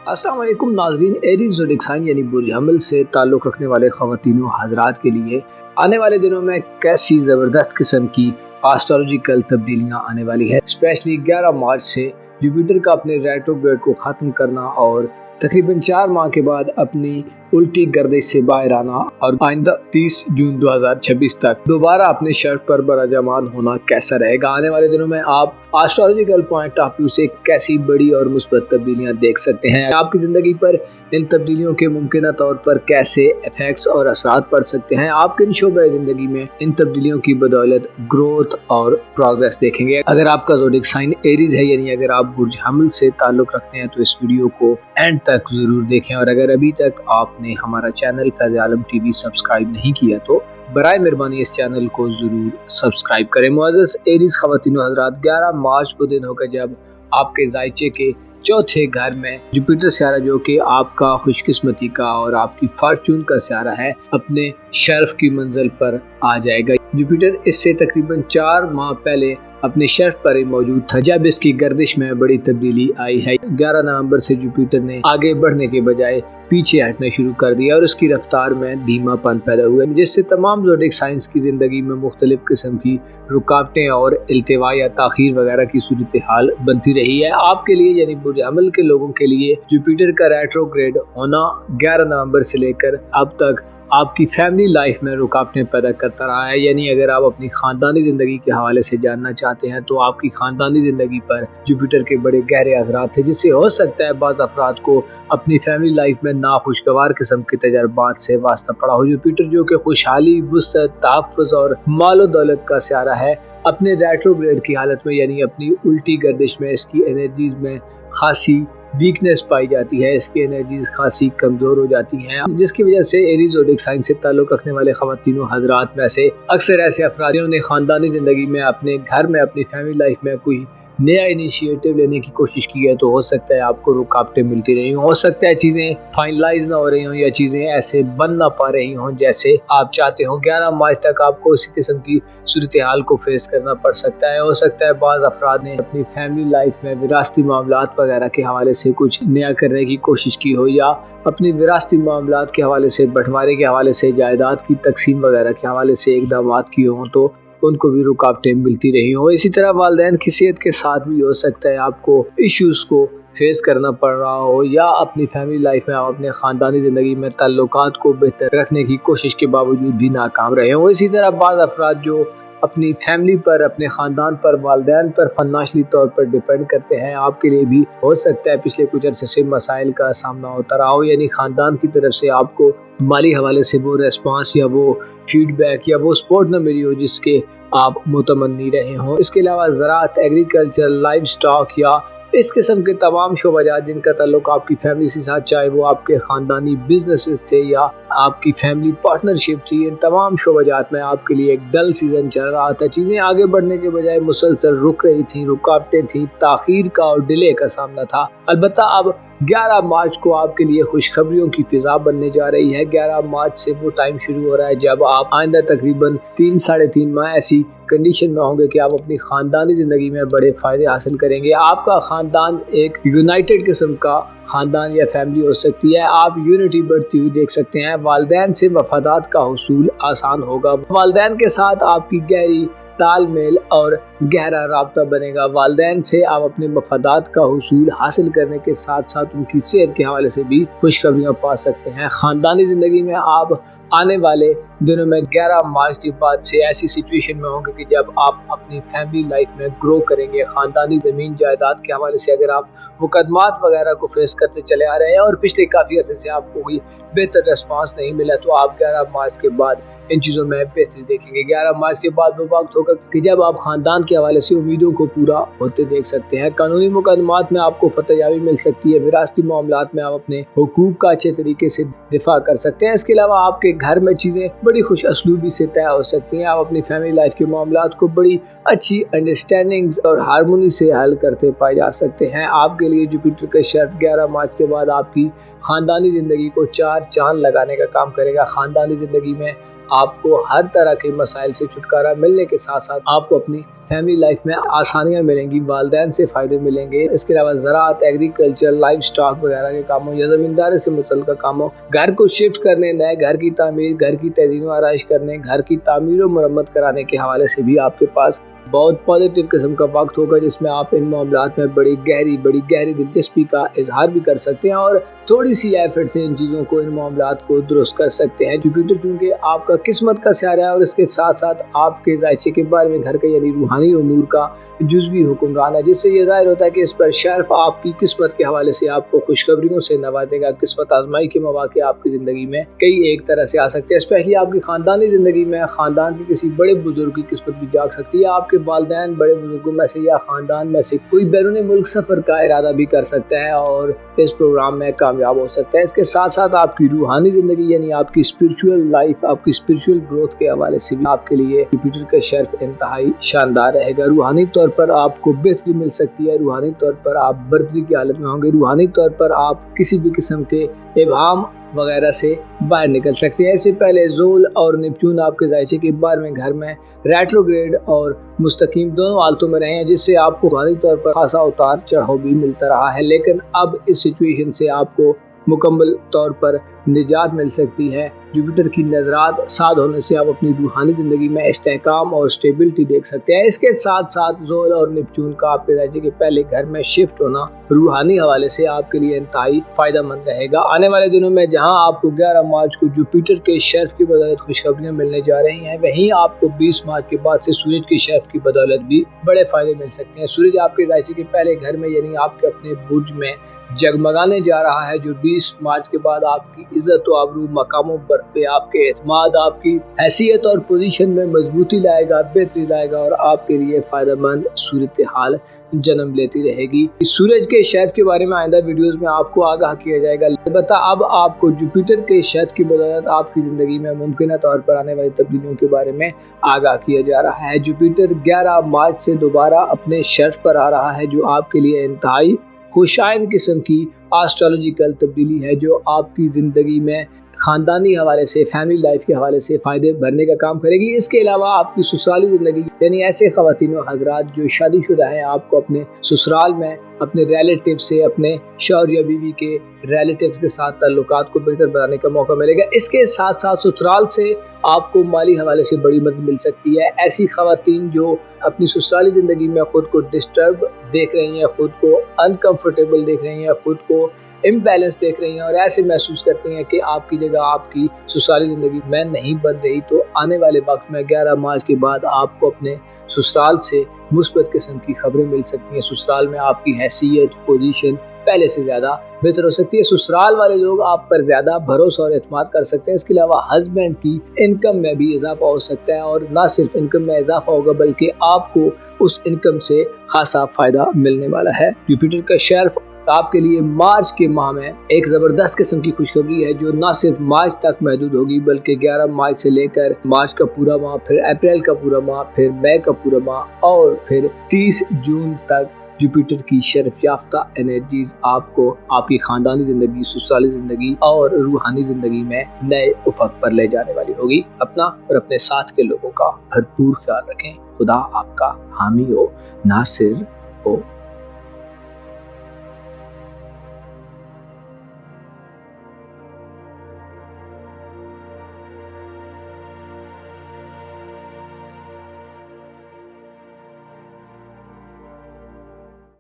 अस्सलाम वालेकुम नाजरीन। एरीज ज़ोडिएक साइन यानी बुर्ज हमल से ताल्लुक़ रखने वाले ख़वातीन व हज़रात के लिए आने वाले दिनों में कैसी ज़बरदस्त किस्म की एस्ट्रोलॉजिकल तब्दीलियाँ आने वाली है। स्पेशली 11 मार्च से जुपिटर का अपने रेट्रोग्रेड को ख़त्म करना और तकरीबन 4 माह के बाद अपनी उल्टी गर्दिश से बाहर आना और आइंदा 30 जून 2026 तक दोबारा अपने शर्फ पर बराजमान होना कैसा रहेगा। आने वाले दिनों में आप एस्ट्रोलॉजिकल पॉइंट ऑफ व्यू से कैसी बड़ी और मुस्बत तब्दीलियां देख सकते हैं। आपकी ज़िंदगी पर इन तब्दीलियों के मुमकिन तौर पर कैसे इफेक्ट्स और असरात पड़ सकते हैं। आप किन शोबे ज़िंदगी में इन तब्दीलियों की बदौलत ग्रोथ और प्रोग्रेस देखेंगे। अगर आपका ज़ोडिएक साइन एरीज है यानी अगर आप बुर्ज हमल से ताल्लुक़ रखते हैं तो इस वीडियो को एंड तक ज़रूर देखें। और अगर अभी तक आपने हमारा चैनल फैज़ आलम टीवी सब्सक्राइब नहीं किया तो बराए मेहरबानी इस चैनल को ज़रूर सब्सक्राइब करें। मुअज़्ज़ज़ एरीज ख़वातीन व हज़रात, 11 मार्च को दिन होगा जब आपके ज़ायचे के चौथे घर में जुपिटर सियारा, जो कि आपका खुशकिस्मती का और आपकी फॉर्चून का सियारा है, अपने शर्फ की मंजिल पर आ जाएगा। जुपिटर इससे तकरीबन 4 माह पहले अपने शर्फ पर ही मौजूद था जब इसकी गर्दिश में बड़ी तब्दीली आई है। 11 नवंबर से जुपिटर ने आगे बढ़ने के बजाय पीछे हटना शुरू कर दिया और उसकी रफ्तार में धीमापन पैदा हुआ, जिससे तमाम ज़ोडिएक साइंस की ज़िंदगी में मुख्तलिफ किस्म की रुकावटें और इल्तिवा या ताख़ीर वगैरह की सूरत हाल बनती रही है। आपके लिए यानी बुर्ज हमल के लोगों के लिए जुपिटर का रेट्रोग्रेड होना 11 नवंबर से लेकर अब तक आपकी फैमिली लाइफ में रुकावटें पैदा करता रहा है। यानी अगर आप अपनी ख़ानदानी ज़िंदगी के हवाले से जानना चाहते हैं तो आपकी ख़ानदानी ज़िंदगी पर जुपिटर के बड़े गहरे असरात थे, जिससे हो सकता है बाज़ अफराद को अपनी फैमिली लाइफ में नाखुशगवार किस्म के तजर्बात से वास्ता पड़ा हो। जुपिटर जो कि खुशहाली, वुसअत, तहफ़्फ़ुज़ और मालो दौलत का सियारा है, अपने रेट्रोग्रेड की हालत में यानी अपनी उल्टी गर्दिश में इसकी एनर्जीज़ में खासी वीकनेस पाई जाती है। इसकी एनर्जीज खासी कमज़ोर हो जाती हैं, जिसकी वजह से एरीज ज़ोडिएक साइन से ताल्लुक़ रखने वाले ख़वातीन व हज़रात में से अक्सर ऐसे अफराद ने ख़ानदानी ज़िंदगी में अपने घर में अपनी फैमिली लाइफ में कोई नया इनिशिएटिव लेने की कोशिश की है तो हो सकता है आपको रुकावटें मिलती रही हों। हो सकता है चीज़ें फाइनलाइज ना हो रही हों या चीज़ें ऐसे बन ना पा रही हों जैसे आप चाहते हो। 11 मार्च तक आपको इसी किस्म की सूरत हाल को फेस करना पड़ सकता है। हो सकता है बाज़ अफराद ने अपनी फैमिली लाइफ में विरासती मामलात वगैरह के हवाले से कुछ नया करने की कोशिश की हो, या अपनी विरासती मामलात के हवाले से, बंटवारे के हवाले से, जायदाद की तकसीम वगैरह के हवाले से इक़दामात किए हों तो उनको भी रुकावटें मिलती रही हो। इसी तरह वालिदैन की सेहत के साथ भी हो सकता है आपको इश्यूज़ को फेस करना पड़ रहा हो, या अपनी फैमिली लाइफ में आप अपने ख़ानदानी ज़िंदगी में ताल्लुकात को बेहतर रखने की कोशिश के बावजूद भी नाकाम रहे हों। इसी तरह बाज़ अफराद जो अपनी फैमिली पर, अपने ख़ानदान पर, वालिदैन पर फ़ाइनेंशियली तौर पर डिपेंड करते हैं, आपके लिए भी हो सकता है पिछले कुछ अरसे से मसाइल का सामना होता रहा हो। यानी ख़ानदान की तरफ से आपको माली हवाले से वो रेस्पॉन्स या वो फीडबैक या वो सपोर्ट न मिली हो जिसके आप मुतमन्नी रहे हों। इसके अलावा ज़राअत, एग्रीकल्चर, लाइव स्टॉक या इस किस्म के तमाम शोबाजात जिनका ताल्लुक आपकी फैमिली से साथ, चाहे वो आपके ख़ानदानी बिजनेसेस थे या आपकी फैमिली पार्टनरशिप थी, इन तमाम शोबाजात में आपके लिए एक डल सीज़न चल रहा था। चीज़ें आगे बढ़ने के बजाय मुसलसल रुक रही थी, रुकावटें थी, ताख़ीर का और डिले का सामना था। अलबत्ता अब 11 मार्च को आपके लिए खुशखबरियों की फ़िज़ा बनने जा रही है। 11 मार्च से वो टाइम शुरू हो रहा है जब आप आइंदा तकरीबन 3 साढ़े 3 माह ऐसी कंडीशन में होंगे कि आप अपनी ख़ानदानी ज़िंदगी में बड़े फ़ायदे हासिल करेंगे। आपका ख़ानदान एक यूनाइटेड किस्म का ख़ानदान या फैमिली हो सकती है। आप यूनिटी बढ़ती हुई देख सकते हैं। वालिदैन से मफादात का हुसूल आसान होगा। वालिदैन के साथ आपकी गहरी तालमेल और गहरा राब्ता बनेगा। वालिदैन से आप अपने मफादात का हुसूल हासिल करने के साथ साथ उनकी सेहत के हवाले से भी खुशखबरियाँ पा सकते हैं। ख़ानदानी ज़िंदगी में आप आने वाले दिनों में 11 मार्च के बाद से ऐसी सिचुएशन में होंगे कि जब आप अपनी फैमिली लाइफ में ग्रो करेंगे। ख़ानदानी ज़मीन जायदाद के हवाले से अगर आप मुकदमात वगैरह को फेस करते चले आ रहे हैं और पिछले काफ़ी अर्से से आपको कोई बेहतर रिस्पांस नहीं मिला तो आप 11 मार्च के बाद इन चीज़ों में बेहतरी देखेंगे। 11 मार्च के बाद वो वक्त होगा कि जब आप ख़ानदान के हवाले से उम्मीदों को पूरा होते देख सकते हैं। कानूनी मुकदमात में आपको फतहयाबी मिल सकती है। विरासती मामलात में आप अपने हुकूक का अच्छे तरीके से दिफा कर सकते हैं। इसके अलावा आपके घर में चीज़ें बड़ी खुश असलूबी से तय हो सकती हैं। आप अपनी फैमिली लाइफ के मामलात को बड़ी अच्छी अंडरस्टैंडिंग्स और हारमोनी से हल करते पाए जा सकते हैं। आपके लिए जुपिटर का शर्फ 11 मार्च के बाद आपकी ख़ानदानी ज़िंदगी को 4 चांद लगाने का काम करेगा। ख़ानदानी ज़िंदगी में आपको हर तरह के मसाइल से छुटकारा मिलने के साथ साथ आपको अपनी फैमिली लाइफ में आसानियाँ मिलेंगी, वालिदैन से फ़ायदे मिलेंगे। इसके अलावा ज़राअत, एग्रीकल्चर, लाइफ स्टॉक वगैरह के कामों या ज़मींदारी से मुतल्लिक़ कामों, घर को शिफ्ट करने, नए घर की तामीर, घर की तज़ीन व आराइश करने, घर की तामीर और मरम्मत कराने के हवाले से भी आपके पास बहुत पॉजिटिव किस्म का वक्त होगा, जिसमें आप इन मामलात में बड़ी गहरी दिलचस्पी का इजहार भी कर सकते हैं और थोड़ी सी एफर्ट से इन चीज़ों को, इन मामलात को दुरुस्त कर सकते हैं। जुपिटर चूँकि आपका किस्मत का सियारा है और इसके साथ साथ आपके ज़ायचे के बारे में घर का यानी रूहानी उमूर का जुज़वी हुक्मरान है, जिससे ये ज़ाहिर होता है कि इस पर शर्फ आपकी किस्मत के हवाले से आपको खुशखबरियों से नवाजेगा। किस्मत आजमाई के मौके आपकी ज़िंदगी में कई एक तरह से आ सकते हैं, स्पेशली आपकी ख़ानदानी ज़िंदगी में ख़ानदान के किसी बड़े बुजुर्ग की किस्मत भी जाग सकती है। आपके वालिदैन बड़े बुजुर्गों में से या ख़ानदान में से कोई बैरून मुल्क सफ़र का इरादा भी कर सकता है और इस प्रोग्राम में कामयाब हो सकता है। इसके साथ साथ आपकी रूहानी ज़िंदगी यानी आपकी स्पिरिचुअल लाइफ, आपकी स्पिरिचुअल ग्रोथ के हवाले से भी आपके लिए जुपिटर का शर्फ इंतहाई शानदार रहेगा। रूहानी तौर पर आपको बेहतरी मिल सकती है, रूहानी तौर पर आप बर्तरी की हालत में होंगे, रूहानी तौर पर आप किसी भी किस्म के इबाम वगैरह से बाहर निकल सकते हैं। इससे पहले ज़ोल और नेपच्यून आपके ज़ायचे के बार में घर में रेट्रोग्रेड और मुस्तकीम दोनों हालतों में रहे हैं, जिससे आपको रूहानी तौर पर खासा उतार चढ़ाव भी मिलता रहा है। लेकिन अब इस सिचुएशन से आपको मुकम्मल तौर पर निजात मिल सकती है। जुपिटर की नज़रात साध होने से आप अपनी रूहानी ज़िंदगी में इस्तेहकाम और स्टेबिलिटी देख सकते हैं। इसके साथ साथ ज़ोल और नेपच्यून का आपके ज़ायचे के पहले घर में शिफ्ट होना रूहानी हवाले से आपके लिए इंतहाई फ़ायदेमंद रहेगा। आने वाले दिनों में जहां आपको 11 मार्च को जुपिटर के शर्फ की बदौलत खुशखबरियाँ मिलने जा रही हैं, वहीं आपको 20 मार्च के बाद से सूरज के शर्फ की बदौलत भी बड़े फ़ायदे मिल सकते हैं। सूरज आपके ज़ायचे के पहले घर में यानी आपके अपने बुर्ज में जगमगाने जा रहा है, जो 20 मार्च के बाद आपकी इज्जत व आबरू, मकामों पर पे आपके एतमाद, आपकी हैसियत और पोजीशन में मजबूती लाएगा, बेहतरी लाएगा और आपके लिए फ़ायदेमंद सूरत हाल जन्म लेती रहेगी। सूरज के शर्फ के बारे में आइंदा वीडियोस में आपको आगाह किया जाएगा। अलबत्ता अब आपको जुपिटर के शर्फ की बदौलत आपकी ज़िंदगी में मुमकिन तौर पर आने वाली तब्दीलियों के बारे में आगाह किया जा रहा है। जुपिटर 11 मार्च से दोबारा अपने शर्फ पर आ रहा है, जो आपके लिए इंतहाई खुशाइन किस्म की एस्ट्रोलॉजिकल तब्दीली है, जो आपकी ज़िंदगी में ख़ानदानी हवाले से, फैमिली लाइफ के हवाले से फ़ायदे भरने का काम करेगी। इसके अलावा आपकी ससुराली ज़िंदगी यानी ऐसे ख़वातीन व हज़रात जो शादीशुदा हैं, आपको अपने ससुराल में अपने रिलेटिव से, अपने शौहर या बीवी के रिलेटिव्स के साथ ताल्लुकात को बेहतर बनाने का मौका मिलेगा। इसके साथ साथ ससुराल से आपको माली हवाले से बड़ी मदद मिल सकती है। ऐसी ख़वातीन जो अपनी ससुराली ज़िंदगी में ख़ुद को डिस्टर्ब देख रही हैं, ख़ुद को अनकम्फर्टेबल देख रही हैं, ख़ुद को इम्बैलेंस देख रही हैं और ऐसे महसूस करती हैं कि आपकी जगह आपकी ससुराली ज़िंदगी में नहीं बन रही, तो आने वाले वक्त में 11 मार्च के बाद आपको अपने ससुराल से मुस्बत किस्म की खबरें मिल सकती हैं। ससुराल में आपकी हैसियत, पोजीशन पहले से ज़्यादा बेहतर हो सकती है। ससुराल वाले लोग आप पर ज़्यादा भरोसा और एतमाद कर सकते हैं। इसके अलावा हस्बैंड की इनकम में भी इजाफा हो सकता है और ना सिर्फ इनकम में इजाफा होगा बल्कि आपको उस इनकम से खासा फ़ायदा मिलने वाला है। जुपिटर का शर्फ आपके लिए मार्च के माह में एक ज़बरदस्त किस्म की खुशखबरी है, जो ना सिर्फ मार्च तक महदूद होगी बल्कि 11 मार्च से लेकर मार्च का पूरा माह, फिर अप्रैल का पूरा माह, फिर मई का पूरा माह और फिर 30 जून तक जुपिटर की शर्फ याफ्ता एनर्जीज आपको आपकी ख़ानदानी ज़िंदगी, ससुराली ज़िंदगी और रूहानी ज़िंदगी में नए उफ़क़ पर ले जाने वाली होगी। अपना और अपने साथ के लोगों का भरपूर ख्याल रखें। खुदा आपका हामी हो, नासिर हो।